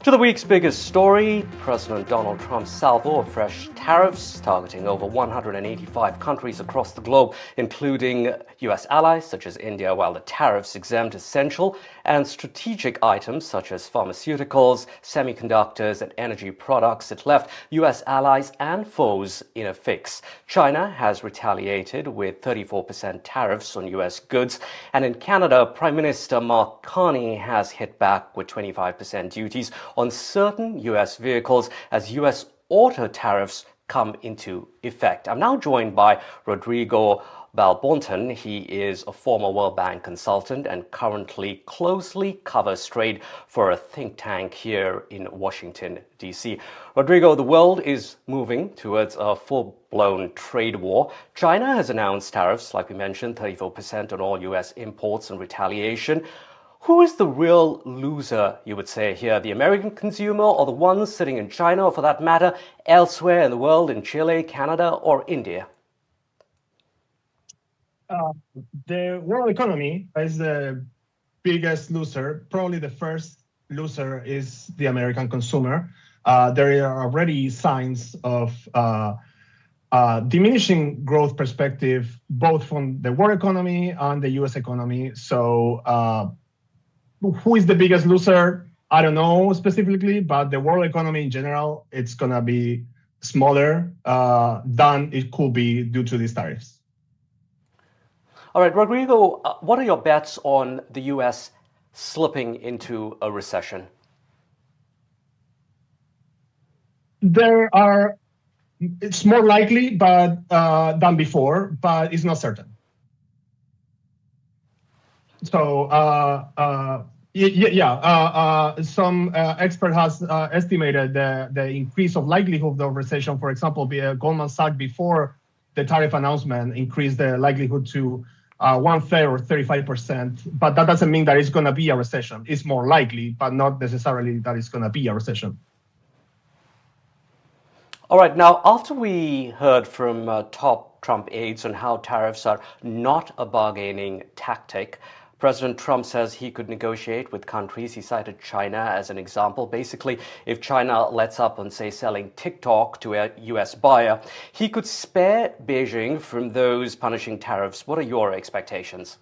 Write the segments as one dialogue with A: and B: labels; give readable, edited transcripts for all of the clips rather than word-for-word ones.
A: To the week's biggest story, President Donald Trump's salvo of fresh tariffs targeting over 185 countries across the globe, including U.S. allies such as India, while the tariffs exempt essential and strategic items such as pharmaceuticals, semiconductors, and energy products. It left U.S. allies and foes in a fix. China has retaliated with 34% tariffs on U.S. goods, and in Canada, Prime Minister Mark Carney has hit back with 25% duties on certain U.S. vehicles as U.S. auto tariffs come into effect. I'm now joined by Rodrigo Balbontin. He is a former World Bank consultant and currently closely covers trade for a think tank here in Washington, D.C. Rodrigo, the world is moving towards a full-blown trade war. China has announced tariffs, like we mentioned, 34% on all U.S. imports in retaliation. Who is the real loser, you would say here, the American consumer or the ones sitting in China, or for that matter, elsewhere in the world, in Chile, Canada, or India?
B: The world economy is the biggest loser. Probably the first loser is the American consumer. There are already signs of diminishing growth perspective, both from the world economy and the U.S. economy. So who is the biggest loser? I don't know specifically, but the world economy in general, it's going to be smaller than it could be due to these tariffs.
A: All right, Rodrigo, what are your bets on the U.S. slipping into a recession?
B: It's more likely than before, but it's not certain. So, some expert has estimated the increase of likelihood of recession. For example, Goldman Sachs, before the tariff announcement, increased the likelihood to 1/3 or 35%. But that doesn't mean that it's going to be a recession. It's more likely, but not necessarily that it's going to be a recession.
A: All right. Now, after we heard from top Trump aides on how tariffs are not a bargaining tactic, President Trump says he could negotiate with countries. He cited China as an example. Basically, if China lets up on, say, selling TikTok to a U.S. buyer, he could spare Beijing from those punishing tariffs. What are your expectations?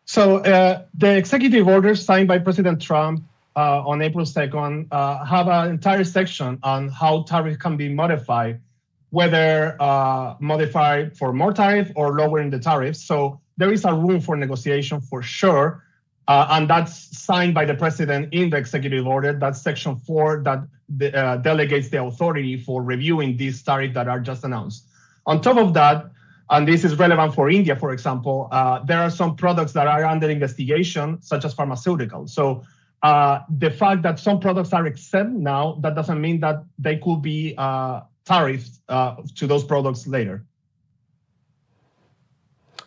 B: So the executive orders signed by President Trump on April 2nd have an entire section on how tariffs can be modified, whether modified for more tariff or lowering the tariffs. So there is a room for negotiation for sure, and that's signed by the president in the executive order. That's Section 4 that delegates the authority for reviewing these tariffs that are just announced. On top of that, and this is relevant for India, for example, there are some products that are under investigation, such as pharmaceuticals. So the fact that some products are exempt now, that doesn't mean that they could be tariffs to those products later.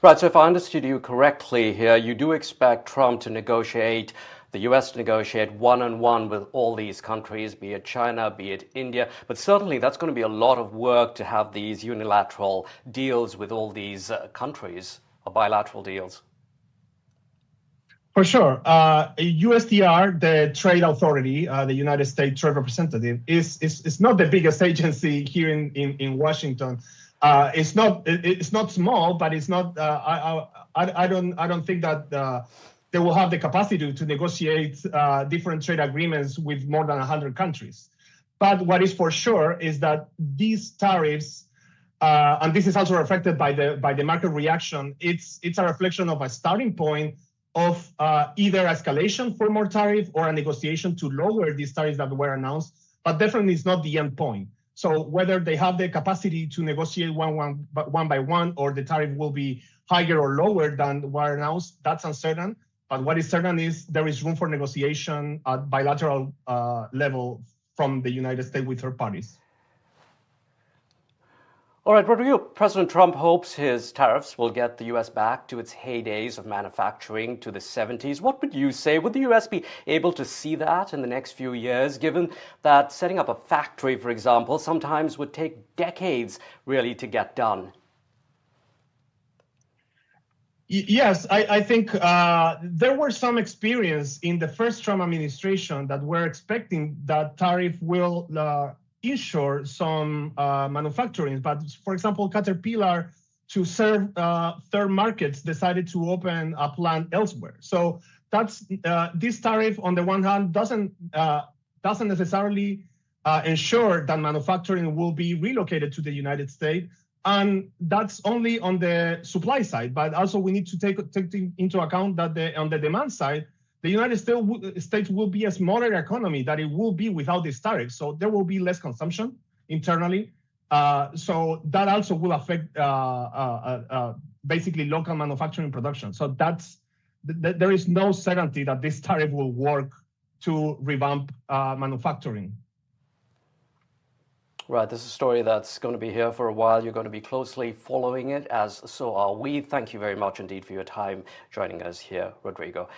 A: Right, so if I understood you correctly here, you do expect Trump to negotiate, the U.S. to negotiate one-on-one with all these countries, be it China, be it India, but certainly that's going to be a lot of work to have these unilateral deals with all these countries, or bilateral deals.
B: For sure. USTR, the trade authority, the United States Trade Representative, is not the biggest agency here in Washington. It's not small, but it's not. I don't think that they will have the capacity to negotiate different trade agreements with more than 100 countries. But what is for sure is that these tariffs, and this is also reflected by the market reaction. It's a reflection of a starting point of either escalation for more tariff or a negotiation to lower these tariffs that were announced, but definitely it's not the end point. So whether they have the capacity to negotiate one by one, or the tariff will be higher or lower than were announced, that's uncertain. But what is certain is there is room for negotiation at bilateral level from the United States with third parties.
A: All right, Rodrigo, President Trump hopes his tariffs will get the U.S. back to its heydays of manufacturing to the 70s. What would you say? Would the U.S. be able to see that in the next few years, given that setting up a factory, for example, sometimes would take decades really to get done?
B: Yes, I think there were some experience in the first Trump administration that were expecting that tariff will ensure some manufacturing. But for example, Caterpillar, to serve third markets, decided to open a plant elsewhere. So that's this tariff on the one hand doesn't necessarily ensure that manufacturing will be relocated to the United States. And that's only on the supply side, but also we need to take into account that on the demand side, the United States will be a smaller economy that it will be without this tariff. So there will be less consumption internally. So that also will affect basically local manufacturing production. So there is no certainty that this tariff will work to revamp manufacturing.
A: Right, this is a story that's going to be here for a while. You're going to be closely following it, as so are we. Thank you very much indeed for your time joining us here, Rodrigo.